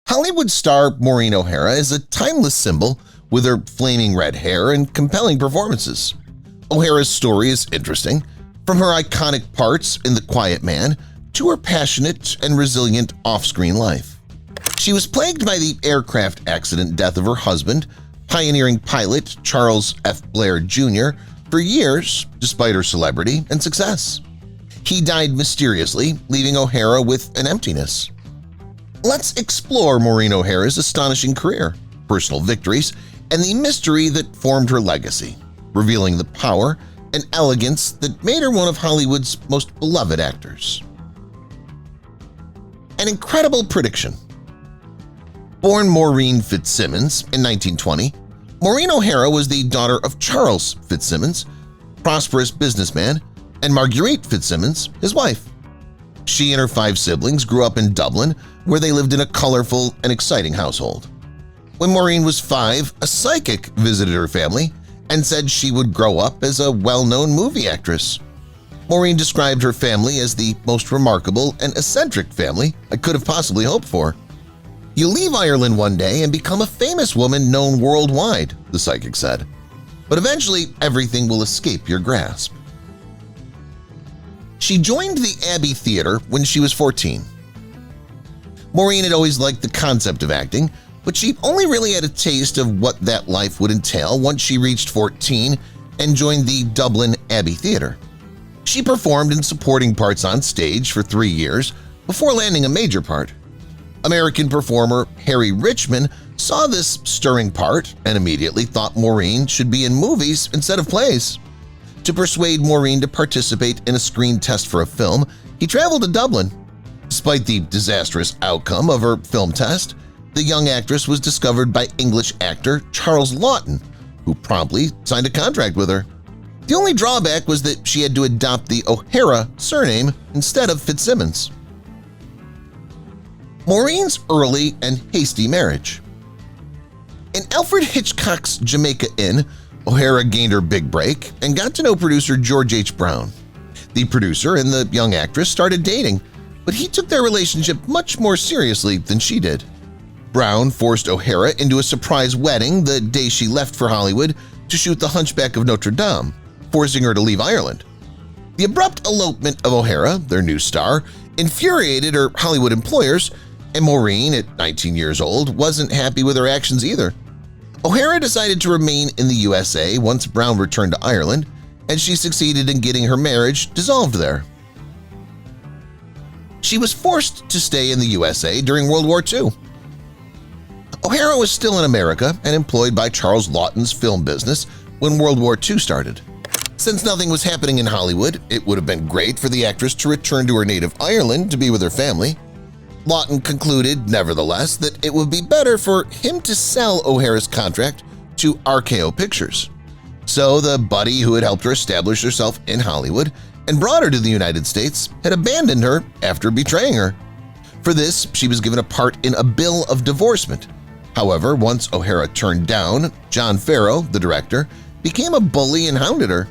Hollywood star Maureen O'Hara is a timeless symbol with her flaming red hair and compelling performances. O'Hara's story is interesting, from her iconic parts in The Quiet Man to her passionate and resilient off-screen life. She was plagued by the aircraft accident death of her husband, pioneering pilot Charles F. Blair Jr., for years despite her celebrity and success. He died mysteriously, leaving O'Hara with an emptiness. Let's explore Maureen O'Hara's astonishing career, personal victories, and the mystery that formed her legacy, revealing the power and elegance that made her one of Hollywood's most beloved actors. An incredible prediction. Born Maureen Fitzsimmons in 1920, Maureen O'Hara was the daughter of Charles Fitzsimmons, prosperous businessman, and Marguerite Fitzsimmons, his wife. She and her 5 siblings grew up in Dublin, where they lived in a colorful and exciting household. When Maureen was 5, a psychic visited her family and said she would grow up as a well-known movie actress. Maureen described her family as the most remarkable and eccentric family I could have possibly hoped for. "You leave Ireland one day and become a famous woman known worldwide," the psychic said. "But eventually everything will escape your grasp." She joined the Abbey Theatre when she was 14. Maureen had always liked the concept of acting, but she only really had a taste of what that life would entail once she reached 14 and joined the Dublin Abbey Theatre. She performed in supporting parts on stage for 3 years before landing a major part. American performer Harry Richmond saw this stirring part and immediately thought Maureen should be in movies instead of plays. To persuade Maureen to participate in a screen test for a film, he traveled to Dublin. Despite the disastrous outcome of her film test, the young actress was discovered by English actor Charles Laughton, who promptly signed a contract with her. The only drawback was that she had to adopt the O'Hara surname instead of Fitzsimmons. Maureen's early and hasty marriage. In Alfred Hitchcock's Jamaica Inn, O'Hara gained her big break and got to know producer George H. Brown. The producer and the young actress started dating, but he took their relationship much more seriously than she did. Brown forced O'Hara into a surprise wedding the day she left for Hollywood to shoot The Hunchback of Notre Dame, forcing her to leave Ireland. The abrupt elopement of O'Hara, their new star, infuriated her Hollywood employers, and Maureen, at 19 years old, wasn't happy with her actions either. O'Hara decided to remain in the USA once Brown returned to Ireland, and she succeeded in getting her marriage dissolved there. She was forced to stay in the USA during World War II. O'Hara was still in America and employed by Charles Laughton's film business when World War II started. Since nothing was happening in Hollywood, it would have been great for the actress to return to her native Ireland to be with her family. Laughton concluded, nevertheless, that it would be better for him to sell O'Hara's contract to RKO Pictures. So the buddy who had helped her establish herself in Hollywood and brought her to the United States had abandoned her after betraying her. For this, she was given a part in A Bill of Divorcement. However, once O'Hara turned down, John Farrow, the director, became a bully and hounded her.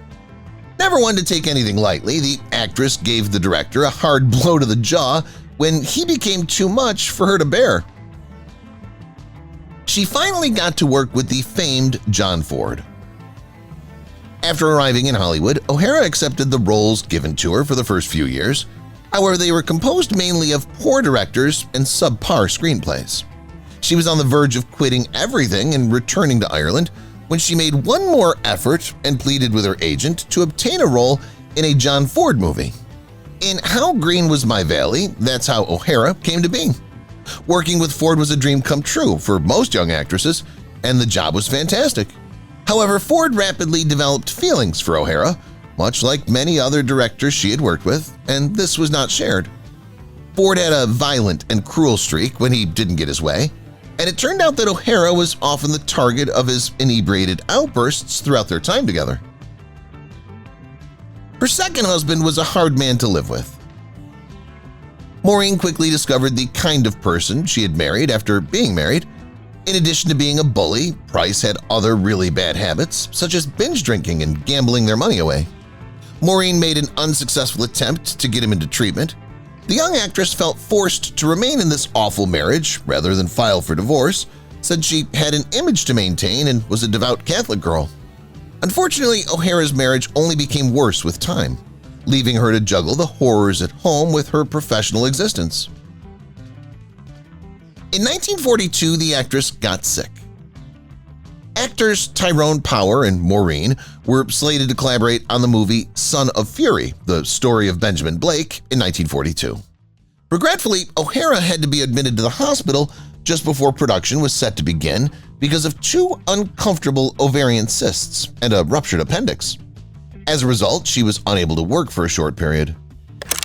Never one to take anything lightly, the actress gave the director a hard blow to the jaw when he became too much for her to bear. She finally got to work with the famed John Ford. After arriving in Hollywood, O'Hara accepted the roles given to her for the first few years. However, they were composed mainly of poor directors and subpar screenplays. She was on the verge of quitting everything and returning to Ireland when she made one more effort and pleaded with her agent to obtain a role in a John Ford movie. In How Green Was My Valley, that's how O'Hara came to be. Working with Ford was a dream come true for most young actresses, and the job was fantastic. However, Ford rapidly developed feelings for O'Hara, much like many other directors she had worked with, and this was not shared. Ford had a violent and cruel streak when he didn't get his way, and it turned out that O'Hara was often the target of his inebriated outbursts throughout their time together. Her second husband was a hard man to live with. Maureen quickly discovered the kind of person she had married after being married. In addition to being a bully, Price had other really bad habits, such as binge drinking and gambling their money away. Maureen made an unsuccessful attempt to get him into treatment. The young actress felt forced to remain in this awful marriage rather than file for divorce, said she had an image to maintain and was a devout Catholic girl. Unfortunately, O'Hara's marriage only became worse with time, leaving her to juggle the horrors at home with her professional existence. In 1942, the actress got sick. Actors Tyrone Power and Maureen were slated to collaborate on the movie Son of Fury, the story of Benjamin Blake, in 1942. Regretfully, O'Hara had to be admitted to the hospital just before production was set to begin because of 2 uncomfortable ovarian cysts and a ruptured appendix. As a result, she was unable to work for a short period.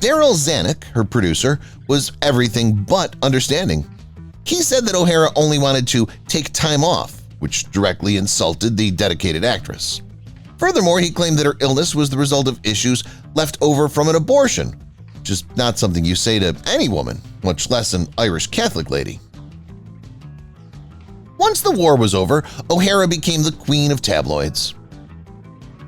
Daryl Zanuck, her producer, was everything but understanding. He said that O'Hara only wanted to take time off, which directly insulted the dedicated actress. Furthermore, he claimed that her illness was the result of issues left over from an abortion, which is not something you say to any woman, much less an Irish Catholic lady. Once the war was over, O'Hara became the queen of tabloids.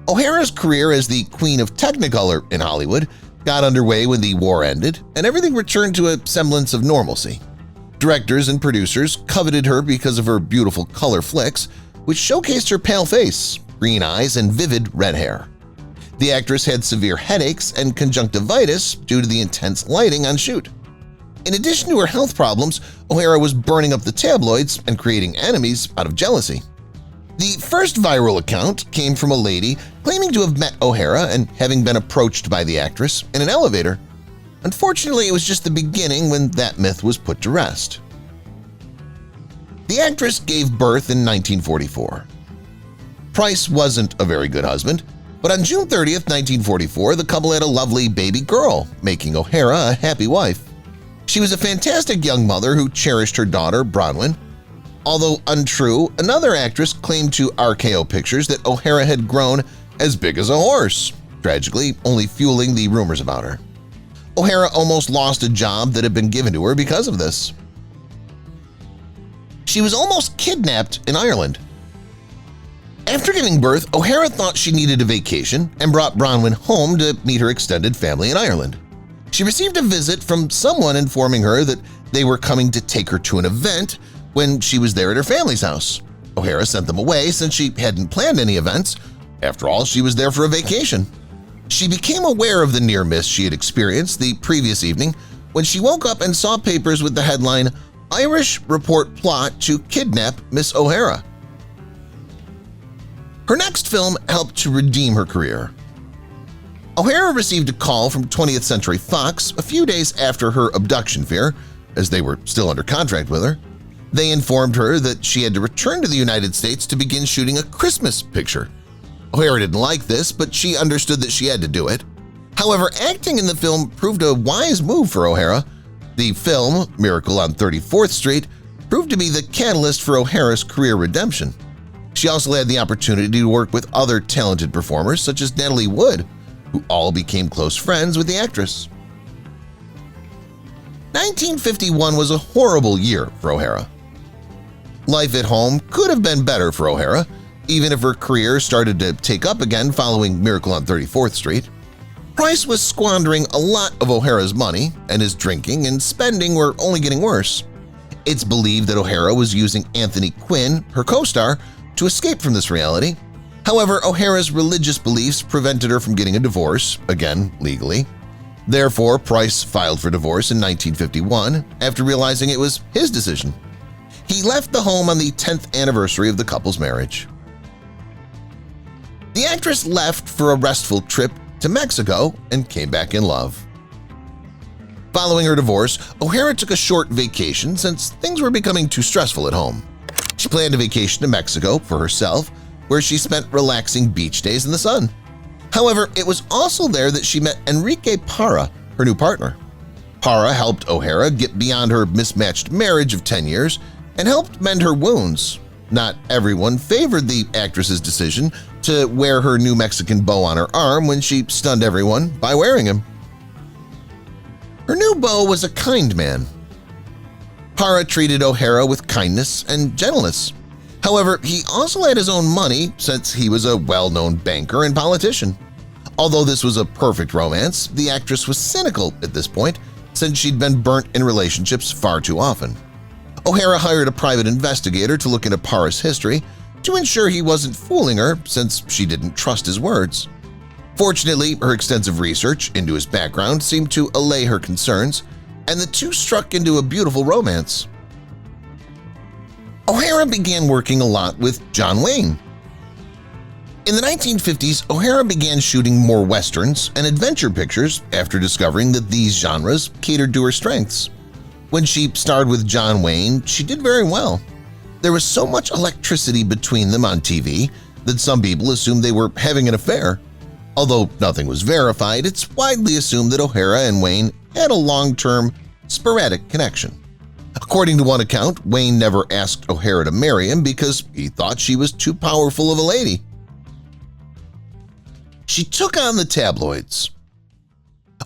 O'Hara's career as the queen of Technicolor in Hollywood got underway when the war ended, and everything returned to a semblance of normalcy. Directors and producers coveted her because of her beautiful color flicks, which showcased her pale face, green eyes, and vivid red hair. The actress had severe headaches and conjunctivitis due to the intense lighting on shoot. In addition to her health problems, O'Hara was burning up the tabloids and creating enemies out of jealousy. The first viral account came from a lady claiming to have met O'Hara and having been approached by the actress in an elevator. Unfortunately, it was just the beginning when that myth was put to rest. The actress gave birth in 1944. Price wasn't a very good husband, but on June 30th, 1944, the couple had a lovely baby girl, making O'Hara a happy wife. She was a fantastic young mother who cherished her daughter, Bronwyn. Although untrue, another actress claimed to RKO Pictures that O'Hara had grown as big as a horse, tragically only fueling the rumors about her. O'Hara almost lost a job that had been given to her because of this. She was almost kidnapped in Ireland. After giving birth, O'Hara thought she needed a vacation and brought Bronwyn home to meet her extended family in Ireland. She received a visit from someone informing her that they were coming to take her to an event when she was there at her family's house. O'Hara sent them away since she hadn't planned any events. After all, she was there for a vacation. She became aware of the near miss she had experienced the previous evening when she woke up and saw papers with the headline, "Irish Report Plot to Kidnap Miss O'Hara." Her next film helped to redeem her career. O'Hara received a call from 20th Century Fox a few days after her abduction fear, as they were still under contract with her. They informed her that she had to return to the United States to begin shooting a Christmas picture. O'Hara didn't like this, but she understood that she had to do it. However, acting in the film proved a wise move for O'Hara. The film, Miracle on 34th Street, proved to be the catalyst for O'Hara's career redemption. She also had the opportunity to work with other talented performers such as Natalie Wood, who all became close friends with the actress. 1951 was a horrible year for O'Hara. Life at home could have been better for O'Hara, even if her career started to take up again following Miracle on 34th Street. Price was squandering a lot of O'Hara's money, and his drinking and spending were only getting worse. It's believed that O'Hara was using Anthony Quinn, her co-star, to escape from this reality. However, O'Hara's religious beliefs prevented her from getting a divorce, again legally. Therefore, Price filed for divorce in 1951 after realizing it was his decision. He left the home on the 10th anniversary of the couple's marriage. The actress left for a restful trip to Mexico and came back in love. Following her divorce, O'Hara took a short vacation since things were becoming too stressful at home. She planned a vacation to Mexico for herself, where she spent relaxing beach days in the sun. However, it was also there that she met Enrique Parra, her new partner. Parra helped O'Hara get beyond her mismatched marriage of 10 years and helped mend her wounds. Not everyone favored the actress's decision to wear her new Mexican bow on her arm when she stunned everyone by wearing him. Her new beau was a kind man. Parra treated O'Hara with kindness and gentleness. However, he also had his own money since he was a well-known banker and politician. Although this was a perfect romance, the actress was cynical at this point since she'd been burnt in relationships far too often. O'Hara hired a private investigator to look into Parra's history to ensure he wasn't fooling her since she didn't trust his words. Fortunately, her extensive research into his background seemed to allay her concerns, and the two struck into a beautiful romance. O'Hara began working a lot with John Wayne. In the 1950s, O'Hara began shooting more westerns and adventure pictures after discovering that these genres catered to her strengths. When she starred with John Wayne, she did very well. There was so much electricity between them on TV that some people assumed they were having an affair. Although nothing was verified, it's widely assumed that O'Hara and Wayne had a long-term, sporadic connection. According to one account, Wayne never asked O'Hara to marry him because he thought she was too powerful of a lady. She took on the tabloids.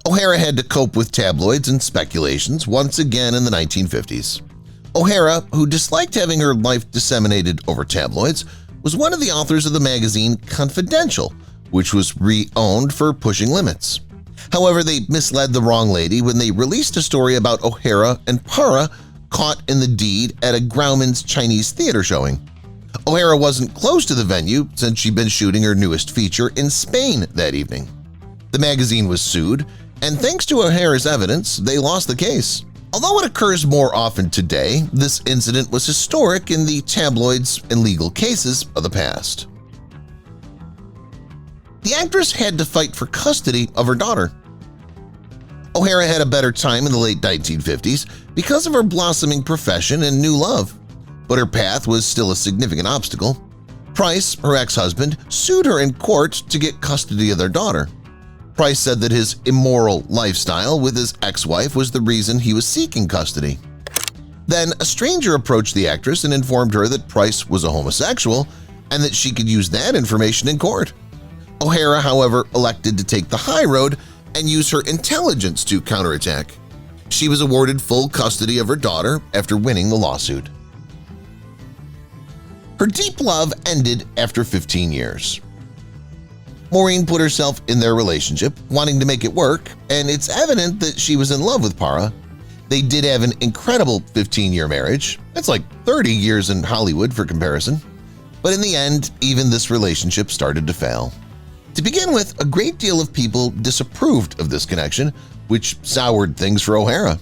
O'Hara had to cope with tabloids and speculations once again in the 1950s. O'Hara, who disliked having her life disseminated over tabloids, was one of the authors of the magazine Confidential, which was re-owned for pushing limits. However, they misled the wrong lady when they released a story about O'Hara and Parra caught in the deed at a Grauman's Chinese theater showing. O'Hara wasn't close to the venue since she'd been shooting her newest feature in Spain that evening. The magazine was sued, and thanks to O'Hara's evidence, they lost the case. Although it occurs more often today, this incident was historic in the tabloids and legal cases of the past. The actress had to fight for custody of her daughter. O'Hara had a better time in the late 1950s because of her blossoming profession and new love, but her path was still a significant obstacle. Price, her ex-husband, sued her in court to get custody of their daughter. Price said that his immoral lifestyle with his ex-wife was the reason he was seeking custody. Then a stranger approached the actress and informed her that Price was a homosexual and that she could use that information in court. O'Hara, however, elected to take the high road and use her intelligence to counterattack. She was awarded full custody of her daughter after winning the lawsuit. Her deep love ended after 15 years. Maureen put herself in their relationship, wanting to make it work, and it's evident that she was in love with Parra. They did have an incredible 15-year marriage. That's like 30 years in Hollywood for comparison. But in the end, even this relationship started to fail. To begin with, a great deal of people disapproved of this connection, which soured things for O'Hara.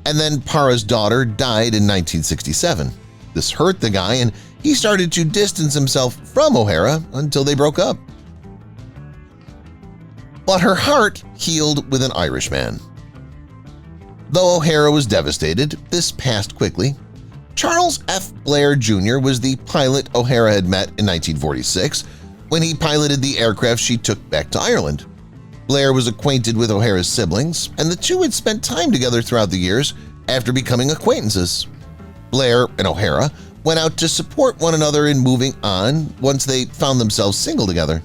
And then Parra's daughter died in 1967. This hurt the guy, and he started to distance himself from O'Hara until they broke up. But her heart healed with an Irishman. Though O'Hara was devastated, this passed quickly. Charles F. Blair Jr. was the pilot O'Hara had met in 1946 when he piloted the aircraft she took back to Ireland. Blair was acquainted with O'Hara's siblings, and the two had spent time together throughout the years after becoming acquaintances. Blair and O'Hara went out to support one another in moving on once they found themselves single together.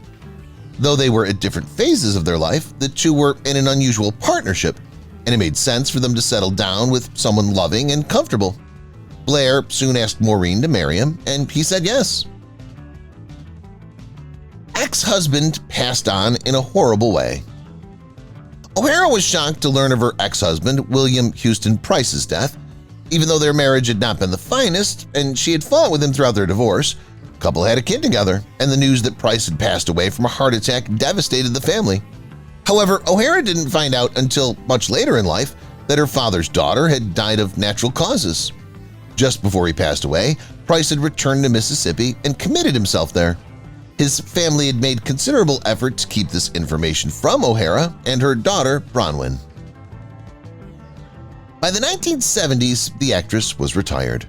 Though they were at different phases of their life, the two were in an unusual partnership, and it made sense for them to settle down with someone loving and comfortable. Blair soon asked Maureen to marry him, and he said yes. Ex-husband passed on in a horrible way. O'Hara was shocked to learn of her ex-husband, William Houston Price's death. Even though their marriage had not been the finest, and she had fought with him throughout their divorce, the couple had a kid together, and the news that Price had passed away from a heart attack devastated the family. However, O'Hara didn't find out until much later in life that her father's daughter had died of natural causes. Just before he passed away, Price had returned to Mississippi and committed himself there. His family had made considerable effort to keep this information from O'Hara and her daughter, Bronwyn. By the 1970s, the actress was retired.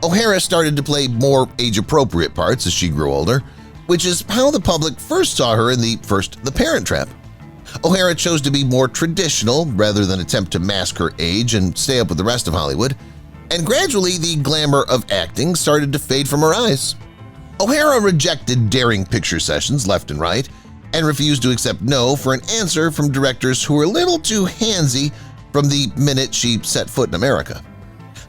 O'Hara started to play more age-appropriate parts as she grew older, which is how the public first saw her in The Parent Trap. O'Hara chose to be more traditional rather than attempt to mask her age and stay up with the rest of Hollywood, and gradually the glamour of acting started to fade from her eyes. O'Hara rejected daring picture sessions left and right and refused to accept no for an answer from directors who were a little too handsy from the minute she set foot in America.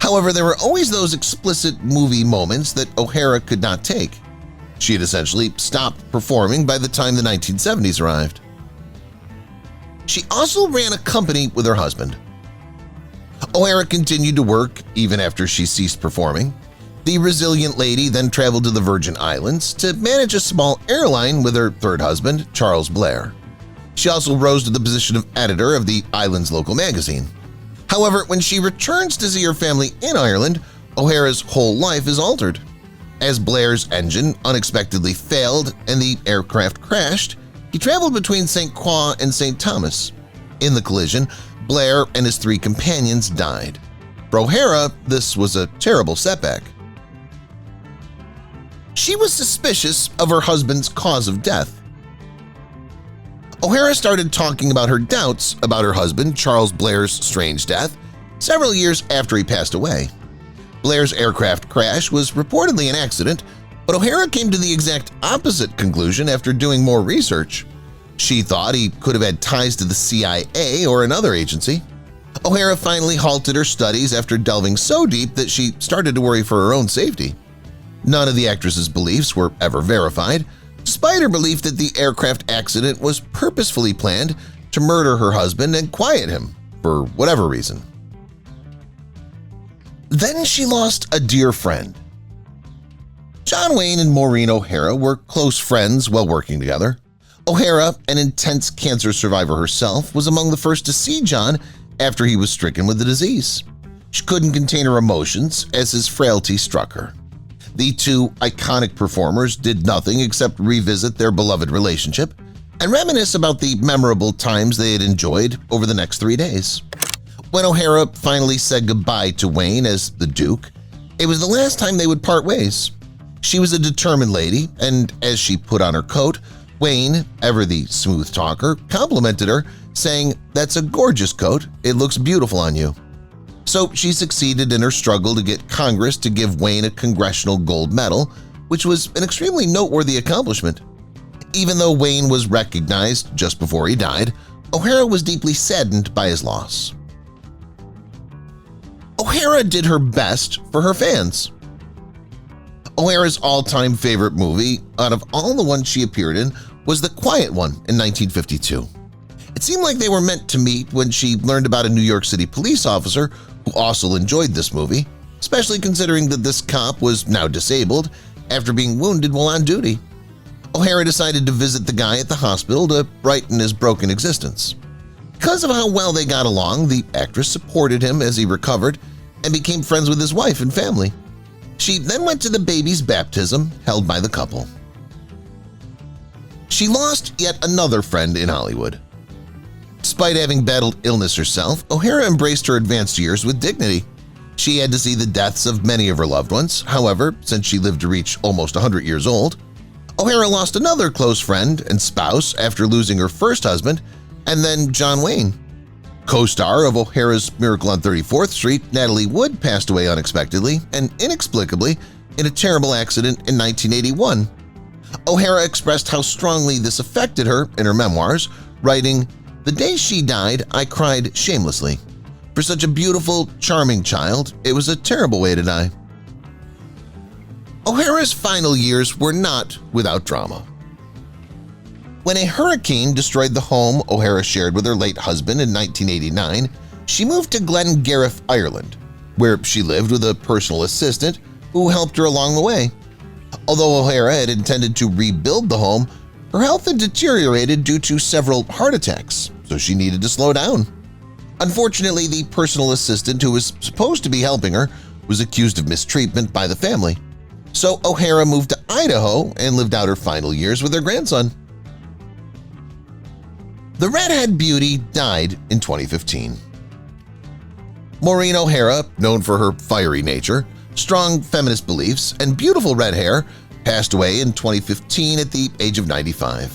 However, there were always those explicit movie moments that O'Hara could not take. She had essentially stopped performing by the time the 1970s arrived. She also ran a company with her husband. O'Hara continued to work even after she ceased performing. The resilient lady then traveled to the Virgin Islands to manage a small airline with her third husband, Charles Blair. She also rose to the position of editor of the island's local magazine. However, when she returns to see her family in Ireland, O'Hara's whole life is altered. As Blair's engine unexpectedly failed and the aircraft crashed, he traveled between St. Croix and St. Thomas. In the collision, Blair and his 3 companions died. For O'Hara, this was a terrible setback. She was suspicious of her husband's cause of death. O'Hara started talking about her doubts about her husband Charles Blair's strange death several years after he passed away. Blair's aircraft crash was reportedly an accident, but O'Hara came to the exact opposite conclusion after doing more research. She thought he could have had ties to the CIA or another agency. O'Hara finally halted her studies after delving so deep that she started to worry for her own safety. None of the actress's beliefs were ever verified, despite her belief that the aircraft accident was purposefully planned to murder her husband and quiet him, for whatever reason. Then she lost a dear friend. John Wayne and Maureen O'Hara were close friends while working together. O'Hara, an intense cancer survivor herself, was among the first to see John after he was stricken with the disease. She couldn't contain her emotions as his frailty struck her. The 2 iconic performers did nothing except revisit their beloved relationship and reminisce about the memorable times they had enjoyed over the next 3 days. When O'Hara finally said goodbye to Wayne as the Duke, it was the last time they would part ways. She was a determined lady, and as she put on her coat, Wayne, ever the smooth talker, complimented her, saying, "That's a gorgeous coat, it looks beautiful on you." So she succeeded in her struggle to get Congress to give Wayne a Congressional Gold Medal, which was an extremely noteworthy accomplishment. Even though Wayne was recognized just before he died, O'Hara was deeply saddened by his loss. O'Hara did her best for her fans. O'Hara's all-time favorite movie, out of all the ones she appeared in, was The Quiet One in 1952. It seemed like they were meant to meet when she learned about a New York City police officer who also enjoyed this movie, especially considering that this cop was now disabled after being wounded while on duty. O'Hara decided to visit the guy at the hospital to brighten his broken existence. Because of how well they got along, the actress supported him as he recovered and became friends with his wife and family. She then went to the baby's baptism held by the couple. She lost yet another friend in Hollywood. Despite having battled illness herself, O'Hara embraced her advanced years with dignity. She had to see the deaths of many of her loved ones. However, since she lived to reach almost 100 years old, O'Hara lost another close friend and spouse after losing her first husband, and then John Wayne. Co-star of O'Hara's Miracle on 34th Street, Natalie Wood passed away unexpectedly and inexplicably in a terrible accident in 1981. O'Hara expressed how strongly this affected her in her memoirs, writing, "The day she died, I cried shamelessly. For such a beautiful, charming child, it was a terrible way to die." O'Hara's final years were not without drama. When a hurricane destroyed the home O'Hara shared with her late husband in 1989, she moved to Glengariff, Ireland, where she lived with a personal assistant who helped her along the way. Although O'Hara had intended to rebuild the home, her health had deteriorated due to several heart attacks, so she needed to slow down. Unfortunately, the personal assistant who was supposed to be helping her was accused of mistreatment by the family. So O'Hara moved to Idaho and lived out her final years with her grandson. The redhead beauty died in 2015. Maureen O'Hara, known for her fiery nature, strong feminist beliefs, and beautiful red hair, passed away in 2015 at the age of 95.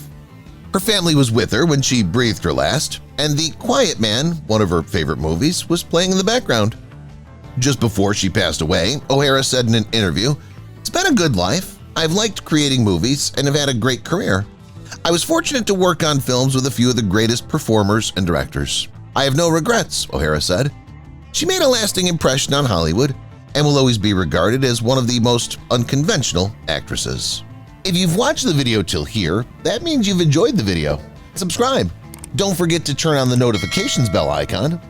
Her family was with her when she breathed her last, and The Quiet Man, one of her favorite movies, was playing in the background. Just before she passed away, O'Hara said in an interview, "It's been a good life. I've liked creating movies and have had a great career. I was fortunate to work on films with a few of the greatest performers and directors. I have no regrets," O'Hara said. She made a lasting impression on Hollywood and will always be regarded as one of the most unconventional actresses. If you've watched the video till here, that means you've enjoyed the video. Subscribe. Don't forget to turn on the notifications bell icon